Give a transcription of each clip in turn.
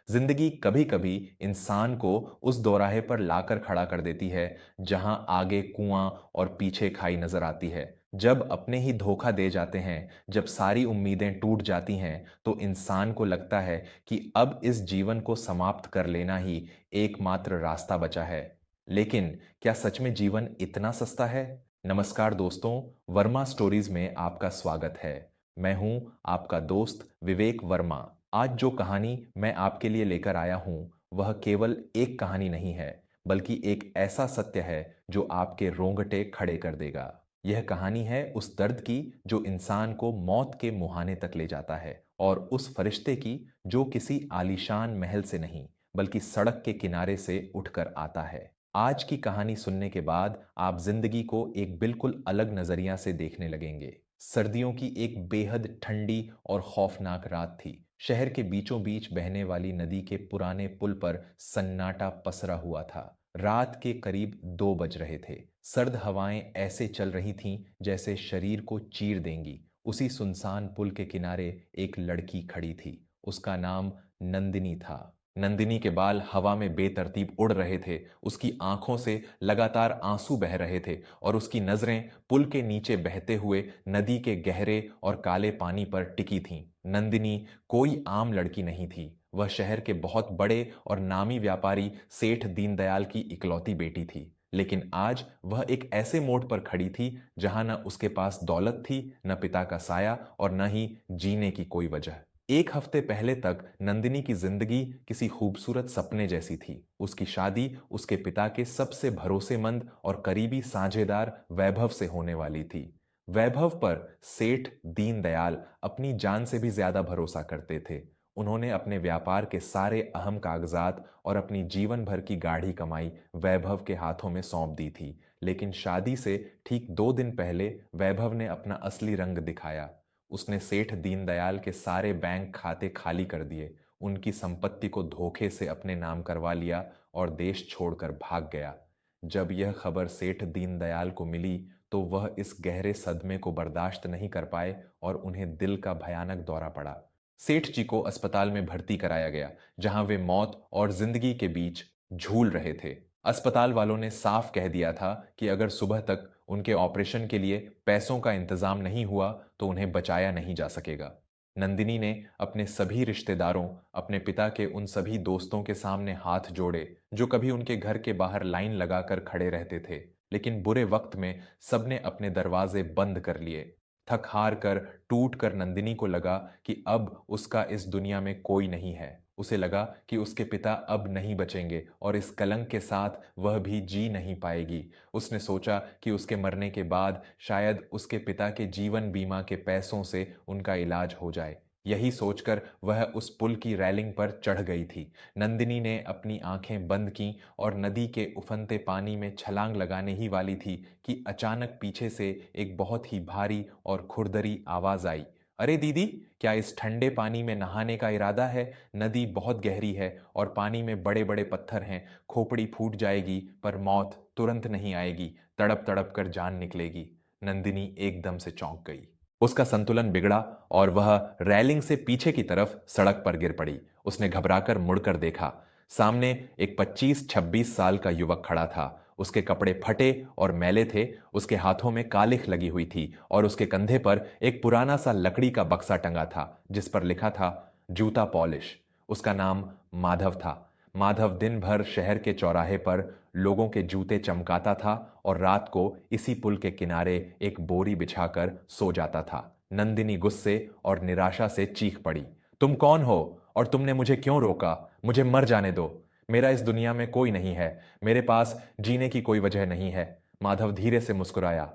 जिंदगी कभी कभी इंसान को उस दोराहे पर लाकर खड़ा कर देती है जहां आगे कुआं और पीछे खाई नजर आती है। जब अपने ही धोखा दे जाते हैं, जब सारी उम्मीदें टूट जाती हैं, तो इंसान को लगता है कि अब इस जीवन को समाप्त कर लेना ही एकमात्र रास्ता बचा है। लेकिन क्या सच में जीवन इतना सस्ता है? नमस्कार दोस्तों, वर्मा स्टोरीज में आपका स्वागत है। मैं हूं आपका दोस्त विवेक वर्मा। आज जो कहानी मैं आपके लिए लेकर आया हूं, वह केवल एक कहानी नहीं है, बल्कि एक ऐसा सत्य है जो आपके रोंगटे खड़े कर देगा। यह कहानी है उस दर्द की जो इंसान को मौत के मुहाने तक ले जाता है, और उस फरिश्ते की जो किसी आलीशान महल से नहीं, बल्कि सड़क के किनारे से उठकर आता है। आज की कहानी सुनने के बाद आप जिंदगी को एक बिल्कुल अलग नजरिया से देखने लगेंगे। सर्दियों की एक बेहद ठंडी और खौफनाक रात थी। शहर के बीचों बीच बहने वाली नदी के पुराने पुल पर सन्नाटा पसरा हुआ था। रात के करीब 2 बज रहे थे। सर्द हवाएं ऐसे चल रही थीं जैसे शरीर को चीर देंगी। उसी सुनसान पुल के किनारे एक लड़की खड़ी थी। उसका नाम नंदिनी था। नंदिनी के बाल हवा में बेतरतीब उड़ रहे थे। उसकी आंखों से लगातार आंसू बह रहे थे और उसकी नजरें पुल के नीचे बहते हुए नदी के गहरे और काले पानी पर टिकी थीं। नंदिनी कोई आम लड़की नहीं थी। वह शहर के बहुत बड़े और नामी व्यापारी सेठ दीनदयाल की इकलौती बेटी थी। लेकिन आज वह एक ऐसे मोड़ पर खड़ी थी जहां न उसके पास दौलत थी, न पिता का साया, और न ही जीने की कोई वजह। एक हफ्ते पहले तक नंदिनी की जिंदगी किसी खूबसूरत सपने जैसी थी। उसकी शादी उसके पिता के सबसे भरोसेमंद और करीबी साझेदार वैभव से होने वाली थी। वैभव पर सेठ दीनदयाल अपनी जान से भी ज्यादा भरोसा करते थे। उन्होंने अपने व्यापार के सारे अहम कागजात और अपनी जीवन भर की गाढ़ी कमाई वैभव के हाथों में सौंप दी थी। लेकिन शादी से ठीक 2 दिन पहले वैभव ने अपना असली रंग दिखाया। उसने सेठ दीनदयाल के सारे बैंक खाते खाली कर दिए, उनकी संपत्ति को धोखे से अपने नाम करवा लिया और देश छोड़कर भाग गया। जब यह खबर सेठ दीनदयाल को मिली, तो वह इस गहरे सदमे को बर्दाश्त नहीं कर पाए और उन्हें दिल का भयानक दौरा पड़ा। सेठ जी को अस्पताल में भर्ती कराया गया, जहां वे मौत और जिंदगी के बीच झूल रहे थे। अस्पताल वालों ने साफ कह दिया था कि अगर सुबह तक उनके ऑपरेशन के लिए पैसों का इंतजाम नहीं हुआ, तो उन्हें बचाया नहीं जा सकेगा। नंदिनी ने अपने सभी रिश्तेदारों, अपने पिता के उन सभी दोस्तों के सामने हाथ जोड़े जो कभी उनके घर के बाहर लाइन लगाकर खड़े रहते थे। लेकिन बुरे वक्त में सबने अपने दरवाजे बंद कर लिए। थक हार कर, टूट कर नंदिनी को लगा कि अब उसका इस दुनिया में कोई नहीं है। उसे लगा कि उसके पिता अब नहीं बचेंगे और इस कलंक के साथ वह भी जी नहीं पाएगी। उसने सोचा कि उसके मरने के बाद शायद उसके पिता के जीवन बीमा के पैसों से उनका इलाज हो जाए। यही सोचकर वह उस पुल की रेलिंग पर चढ़ गई थी। नंदिनी ने अपनी आंखें बंद की और नदी के उफनते पानी में छलांग लगाने ही वाली थी कि अचानक पीछे से एक बहुत ही भारी और खुरदरी आवाज आई। अरे दीदी, क्या इस ठंडे पानी में नहाने का इरादा है? नदी बहुत गहरी है और पानी में बड़े बड़े पत्थर हैं। खोपड़ी फूट जाएगी पर मौत तुरंत नहीं आएगी, तड़प तड़प कर जान निकलेगी। नंदिनी एकदम से चौंक गई। उसका संतुलन बिगड़ा और वह रेलिंग से पीछे की तरफ सड़क पर गिर पड़ी। उसने घबराकर मुड़कर देखा। सामने एक 25-26 साल का युवक खड़ा था। उसके कपड़े फटे और मैले थे, उसके हाथों में कालिख लगी हुई थी और उसके कंधे पर एक पुराना सा लकड़ी का बक्सा टंगा था जिस पर लिखा था जूता पॉलिश। उसका नाम माधव था। माधव दिन भर शहर के चौराहे पर लोगों के जूते चमकाता था और रात को इसी पुल के किनारे एक बोरी बिछाकर सो जाता था। नंदिनी गुस्से और निराशा से चीख पड़ी, तुम कौन हो और तुमने मुझे क्यों रोका? मुझे मर जाने दो। मेरा इस दुनिया में कोई नहीं है। मेरे पास जीने की कोई वजह नहीं है। माधव धीरे से मुस्कुराया।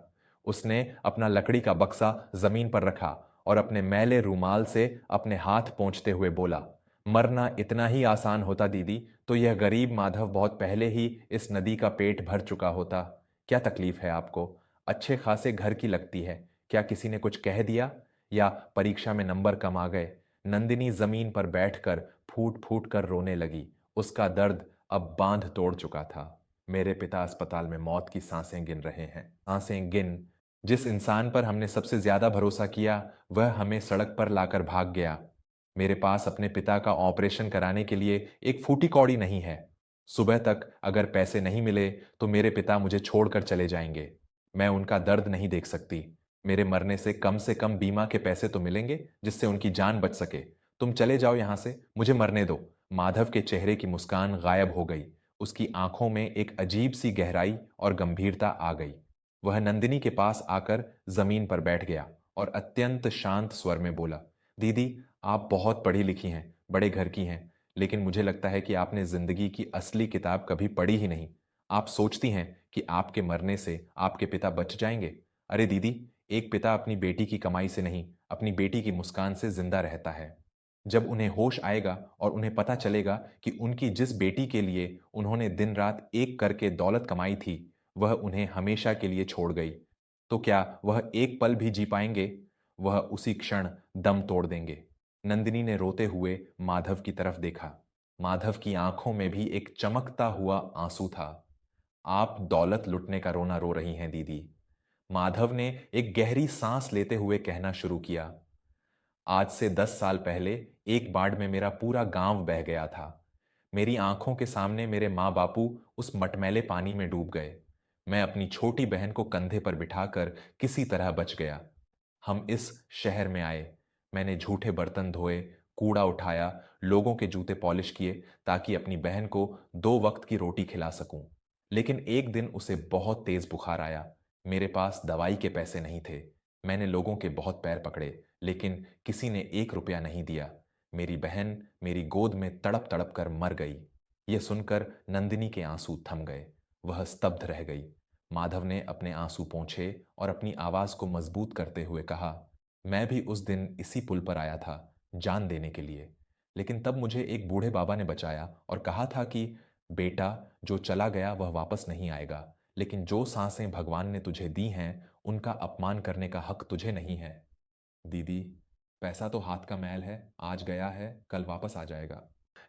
उसने अपना लकड़ी का बक्सा जमीन पर रखा और अपने मैले रूमाल से अपने हाथ पोंछते हुए बोला, मरना इतना ही आसान होता दीदी, तो यह गरीब माधव बहुत पहले ही इस नदी का पेट भर चुका होता। क्या तकलीफ है आपको? अच्छे खासे घर की लगती है। क्या किसी ने कुछ कह दिया या परीक्षा में नंबर कम आ गए? नंदिनी जमीन पर बैठकर फूट फूट कर रोने लगी। उसका दर्द अब बांध तोड़ चुका था। मेरे पिता अस्पताल में मौत की सांसें गिन रहे हैं। सांसें गिन। जिस इंसान पर हमने सबसे ज्यादा भरोसा किया, वह हमें सड़क पर लाकर भाग गया। मेरे पास अपने पिता का ऑपरेशन कराने के लिए एक फूटी कौड़ी नहीं है। सुबह तक अगर पैसे नहीं मिले तो मेरे पिता मुझे छोड़कर चले जाएंगे। मैं उनका दर्द नहीं देख सकती। मेरे मरने से कम बीमा के पैसे तो मिलेंगे जिससे उनकी जान बच सके। तुम चले जाओ यहां से, मुझे मरने दो। माधव के चेहरे की मुस्कान गायब हो गई। उसकी आंखों में एक अजीब सी गहराई और गंभीरता आ गई। वह नंदिनी के पास आकर जमीन पर बैठ गया और अत्यंत शांत स्वर में बोला, दीदी, आप बहुत पढ़ी लिखी हैं, बड़े घर की हैं, लेकिन मुझे लगता है कि आपने जिंदगी की असली किताब कभी पढ़ी ही नहीं। आप सोचती हैं कि आपके मरने से आपके पिता बच जाएंगे। अरे दीदी, एक पिता अपनी बेटी की कमाई से नहीं, अपनी बेटी की मुस्कान से जिंदा रहता है। जब उन्हें होश आएगा और उन्हें पता चलेगा कि उनकी जिस बेटी के लिए उन्होंने दिन रात एक करके दौलत कमाई थी, वह उन्हें हमेशा के लिए छोड़ गई, तो क्या वह एक पल भी जी पाएंगे? वह उसी क्षण दम तोड़ देंगे। नंदिनी ने रोते हुए माधव की तरफ देखा। माधव की आंखों में भी एक चमकता हुआ आंसू था। आप दौलत लुटने का रोना रो रही हैं दीदी। माधव ने एक गहरी सांस लेते हुए कहना शुरू किया। आज से 10 साल पहले एक बाढ़ में मेरा पूरा गांव बह गया था। मेरी आंखों के सामने मेरे माँ बापू उस मटमैले पानी में डूब गए। मैं अपनी छोटी बहन को कंधे पर बिठाकर किसी तरह बच गया। हम इस शहर में आए। मैंने झूठे बर्तन धोए, कूड़ा उठाया, लोगों के जूते पॉलिश किए ताकि अपनी बहन को 2 वक्त की रोटी खिला सकूं। लेकिन एक दिन उसे बहुत तेज बुखार आया। मेरे पास दवाई के पैसे नहीं थे। मैंने लोगों के बहुत पैर पकड़े, लेकिन किसी ने 1 रुपया नहीं दिया। मेरी बहन मेरी गोद में तड़प तड़प कर मर गई। यह सुनकर नंदिनी के आंसू थम गए। वह स्तब्ध रह गई। माधव ने अपने आंसू पोंछे और अपनी आवाज को मजबूत करते हुए कहा, मैं भी उस दिन इसी पुल पर आया था, जान देने के लिए। लेकिन तब मुझे एक बूढ़े बाबा ने बचाया और कहा था कि बेटा, जो चला गया वह वापस नहीं आएगा, लेकिन जो सांसें भगवान ने तुझे दी हैं उनका अपमान करने का हक तुझे नहीं है। दीदी, पैसा तो हाथ का मैल है, आज गया है कल वापस आ जाएगा।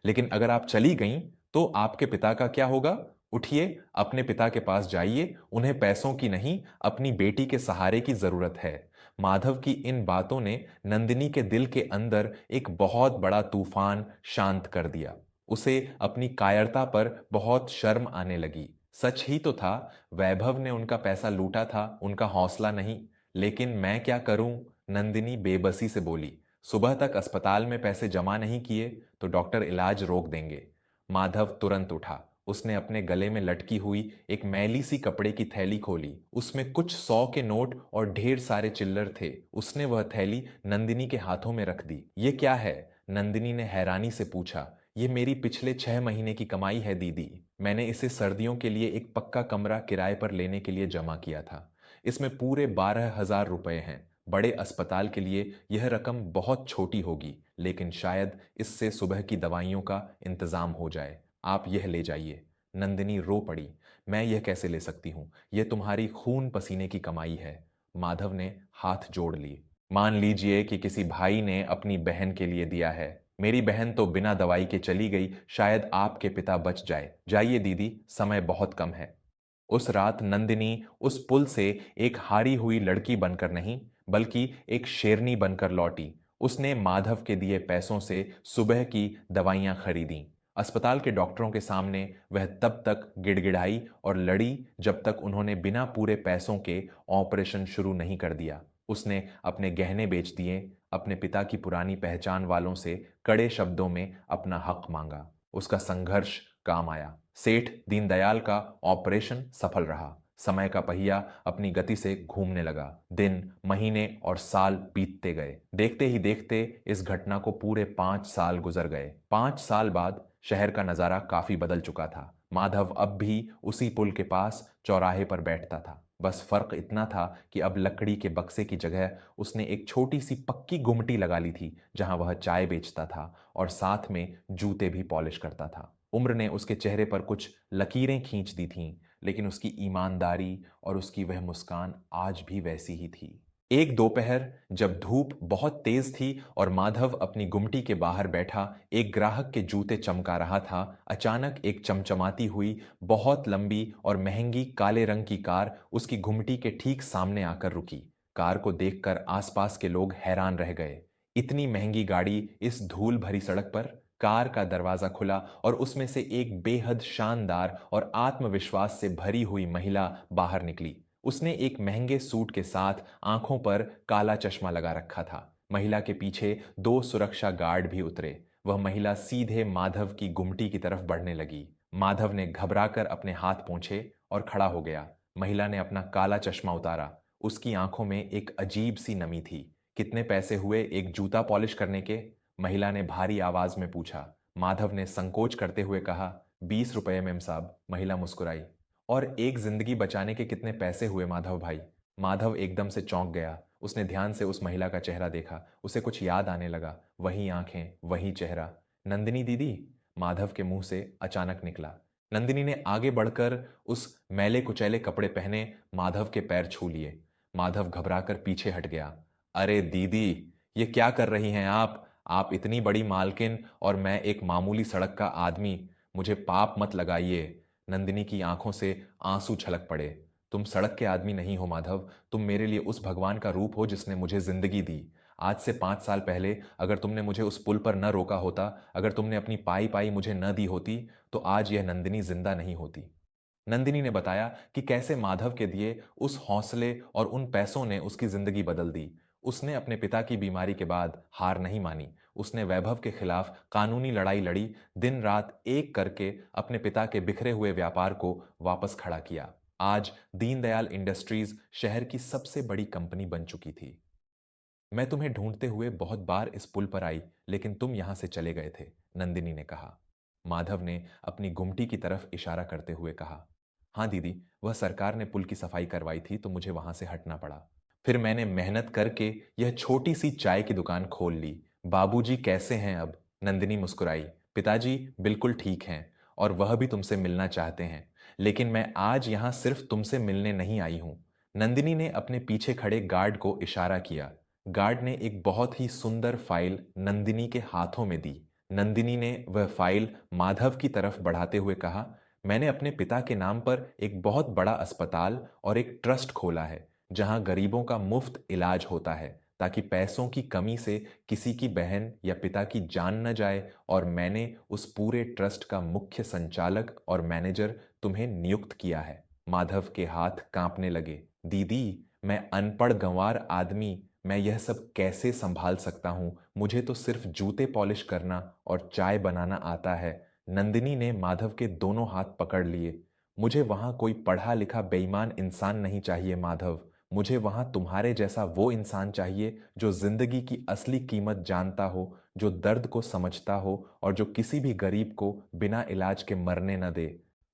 लेकिन अगर आप चली गईं तो आपके पिता का क्या होगा? उठिए, अपने पिता के पास जाइए। उन्हें पैसों की नहीं, अपनी बेटी के सहारे की जरूरत है। माधव की इन बातों ने नंदिनी के दिल के अंदर एक बहुत बड़ा तूफान शांत कर दिया। उसे अपनी कायरता पर बहुत शर्म आने लगी। सच ही तो था, वैभव ने उनका पैसा लूटा था, उनका हौसला नहीं। लेकिन मैं क्या करूं? नंदिनी बेबसी से बोली। सुबह तक अस्पताल में पैसे जमा नहीं किए तो डॉक्टर इलाज रोक देंगे। माधव तुरंत उठा। उसने अपने गले में लटकी हुई एक मैली सी कपड़े की थैली खोली। उसमें कुछ 100 के नोट और ढेर सारे चिल्लर थे। उसने वह थैली नंदिनी के हाथों में रख दी। ये क्या है? नंदिनी ने हैरानी से पूछा। ये मेरी पिछले 6 महीने की कमाई है दीदी। मैंने इसे सर्दियों के लिए एक पक्का कमरा किराए पर लेने के लिए जमा किया था। इसमें पूरे 12,000 रुपए हैं। बड़े अस्पताल के लिए यह रकम बहुत छोटी होगी, लेकिन शायद इससे सुबह की दवाइयों का इंतजाम हो जाए। आप यह ले जाइए। नंदिनी रो पड़ी। मैं यह कैसे ले सकती हूँ? यह तुम्हारी खून पसीने की कमाई है। माधव ने हाथ जोड़ लिए। मान लीजिए कि किसी भाई ने अपनी बहन के लिए दिया है। मेरी बहन तो बिना दवाई के चली गई, शायद आपके पिता बच जाए। जाइए दीदी, समय बहुत कम है। उस रात नंदिनी उस पुल से एक हारी हुई लड़की बनकर नहीं, बल्कि एक शेरनी बनकर लौटी। उसने माधव के दिए पैसों से सुबह की दवाइयां खरीदी। अस्पताल के डॉक्टरों के सामने वह तब तक गिड़गिड़ाई और लड़ी जब तक उन्होंने बिना पूरे पैसों के ऑपरेशन शुरू नहीं कर दिया। उसने अपने गहने बेच दिए, अपने पिता की पुरानी पहचान वालों से कड़े शब्दों में अपना हक मांगा। उसका संघर्ष काम आया। सेठ दीनदयाल का ऑपरेशन सफल रहा। समय का पहिया अपनी गति से घूमने लगा। दिन, महीने और साल बीतते गए। देखते ही देखते इस घटना को पूरे 5 साल गुजर गए। 5 साल बाद शहर का नजारा काफी बदल चुका था। माधव अब भी उसी पुल के पास चौराहे पर बैठता था। बस फर्क इतना था कि अब लकड़ी के बक्से की जगह उसने एक छोटी सी पक्की गुमटी लगा ली थी, जहां वह चाय बेचता था और साथ में जूते भी पॉलिश करता था। उम्र ने उसके चेहरे पर कुछ लकीरें खींच दी थीं, लेकिन उसकी ईमानदारी और उसकी वह मुस्कान आज भी वैसी ही थी। एक दोपहर, जब धूप बहुत तेज थी और माधव अपनी गुमटी के बाहर बैठा एक ग्राहक के जूते चमका रहा था, अचानक एक चमचमाती हुई बहुत लंबी और महंगी काले रंग की कार उसकी गुमटी के ठीक सामने आकर रुकी। कार को देखकर आसपास के लोग हैरान रह गए। इतनी महंगी गाड़ी इस धूल भरी सड़क पर। कार का दरवाजा खुला और उसमें से एक बेहद शानदार और आत्मविश्वास से भरी हुई महिला बाहर निकली। उसने एक महंगे सूट के साथ आंखों पर काला चश्मा लगा रखा था। महिला के पीछे दो सुरक्षा गार्ड भी उतरे। वह महिला सीधे माधव की गुमटी की तरफ बढ़ने लगी। माधव ने घबराकर अपने हाथ पोंछे और खड़ा हो गया। महिला ने अपना काला चश्मा उतारा। उसकी आंखों में एक अजीब सी नमी थी। कितने पैसे हुए एक जूता पॉलिश करने के? महिला ने भारी आवाज में पूछा। माधव ने संकोच करते हुए कहा, 20 रुपए मेम साहब। महिला मुस्कुराई। और एक जिंदगी बचाने के कितने पैसे हुए माधव भाई? माधव एकदम से चौंक गया। उसने ध्यान से उस महिला का चेहरा देखा। उसे कुछ याद आने लगा। वही आंखें, वही चेहरा। नंदिनी दीदी? माधव के मुंह से अचानक निकला। नंदिनी ने आगे बढ़कर उस मैले कुचैले कपड़े पहने माधव के पैर छू लिए। माधव घबराकर पीछे हट गया। अरे दीदी, ये क्या कर रही हैं आप? आप इतनी बड़ी मालकिन और मैं एक मामूली सड़क का आदमी। मुझे पाप मत लगाइए। नंदिनी की आंखों से आंसू छलक पड़े। तुम सड़क के आदमी नहीं हो माधव। तुम मेरे लिए उस भगवान का रूप हो जिसने मुझे जिंदगी दी। आज से 5 साल पहले अगर तुमने मुझे उस पुल पर न रोका होता, अगर तुमने अपनी पाई पाई मुझे न दी होती, तो आज यह नंदिनी जिंदा नहीं होती। नंदिनी ने बताया कि कैसे माधव के दिए उस हौसले और उन पैसों ने उसकी जिंदगी बदल दी। उसने अपने पिता की बीमारी के बाद हार नहीं मानी। उसने वैभव के खिलाफ कानूनी लड़ाई लड़ी। दिन रात एक करके अपने पिता के बिखरे हुए व्यापार को वापस खड़ा किया। आज दीनदयाल इंडस्ट्रीज शहर की सबसे बड़ी कंपनी बन चुकी थी। मैं तुम्हें ढूंढते हुए बहुत बार इस पुल पर आई, लेकिन तुम यहां से चले गए थे, नंदिनी ने कहा। माधव ने अपनी गुमटी की तरफ इशारा करते हुए कहा, हाँ दीदी, वह सरकार ने पुल की सफाई करवाई थी तो मुझे वहां से हटना पड़ा। फिर मैंने मेहनत करके यह छोटी सी चाय की दुकान खोल ली। बाबूजी कैसे हैं अब? नंदिनी मुस्कुराई। पिताजी बिल्कुल ठीक हैं और वह भी तुमसे मिलना चाहते हैं। लेकिन मैं आज यहां सिर्फ तुमसे मिलने नहीं आई हूं। नंदिनी ने अपने पीछे खड़े गार्ड को इशारा किया। गार्ड ने एक बहुत ही सुंदर फाइल नंदिनी के हाथों में दी। नंदिनी ने वह फाइल माधव की तरफ बढ़ाते हुए कहा, मैंने अपने पिता के नाम पर एक बहुत बड़ा अस्पताल और एक ट्रस्ट खोला है, जहां गरीबों का मुफ्त इलाज होता है, ताकि पैसों की कमी से किसी की बहन या पिता की जान न जाए। और मैंने उस पूरे ट्रस्ट का मुख्य संचालक और मैनेजर तुम्हें नियुक्त किया है। माधव के हाथ कांपने लगे। दीदी, मैं अनपढ़ गंवार आदमी, मैं यह सब कैसे संभाल सकता हूं? मुझे तो सिर्फ जूते पॉलिश करना और चाय बनाना आता है। नंदिनी ने माधव के दोनों हाथ पकड़ लिए। मुझे वहां कोई पढ़ा लिखा बेईमान इंसान नहीं चाहिए माधव। मुझे वहां तुम्हारे जैसा वो इंसान चाहिए जो जिंदगी की असली कीमत जानता हो, जो दर्द को समझता हो और जो किसी भी गरीब को बिना इलाज के मरने न दे।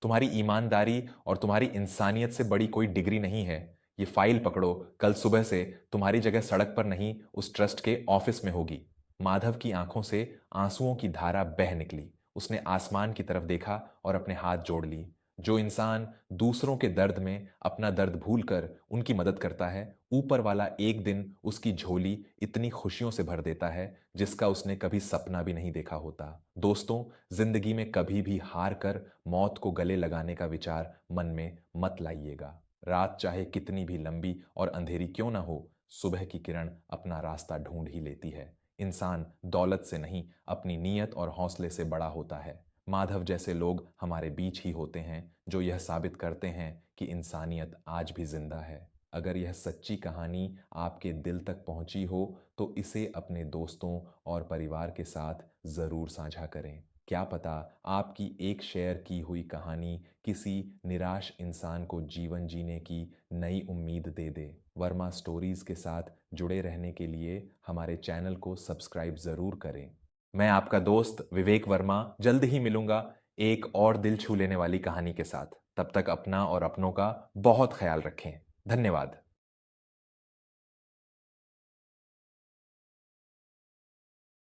तुम्हारी ईमानदारी और तुम्हारी इंसानियत से बड़ी कोई डिग्री नहीं है। ये फाइल पकड़ो, कल सुबह से तुम्हारी जगह सड़क पर नहीं, उस ट्रस्ट के ऑफिस में होगी। माधव की आंखों से आंसुओं की धारा बह निकली। उसने आसमान की तरफ देखा और अपने हाथ जोड़ लिए। जो इंसान दूसरों के दर्द में अपना दर्द भूलकर उनकी मदद करता है, ऊपर वाला एक दिन उसकी झोली इतनी खुशियों से भर देता है जिसका उसने कभी सपना भी नहीं देखा होता। दोस्तों, जिंदगी में कभी भी हार कर मौत को गले लगाने का विचार मन में मत लाइएगा। रात चाहे कितनी भी लंबी और अंधेरी क्यों ना हो, सुबह की किरण अपना रास्ता ढूंढ ही लेती है। इंसान दौलत से नहीं, अपनी नीयत और हौसले से बड़ा होता है। माधव जैसे लोग हमारे बीच ही होते हैं जो यह साबित करते हैं कि इंसानियत आज भी जिंदा है। अगर यह सच्ची कहानी आपके दिल तक पहुंची हो तो इसे अपने दोस्तों और परिवार के साथ ज़रूर साझा करें। क्या पता आपकी एक शेयर की हुई कहानी किसी निराश इंसान को जीवन जीने की नई उम्मीद दे दे। वर्मा स्टोरीज के साथ जुड़े रहने के लिए हमारे चैनल को सब्सक्राइब ज़रूर करें। मैं आपका दोस्त विवेक वर्मा जल्द ही मिलूंगा एक और दिल छू लेने वाली कहानी के साथ। तब तक अपना और अपनों का बहुत ख्याल रखें। धन्यवाद।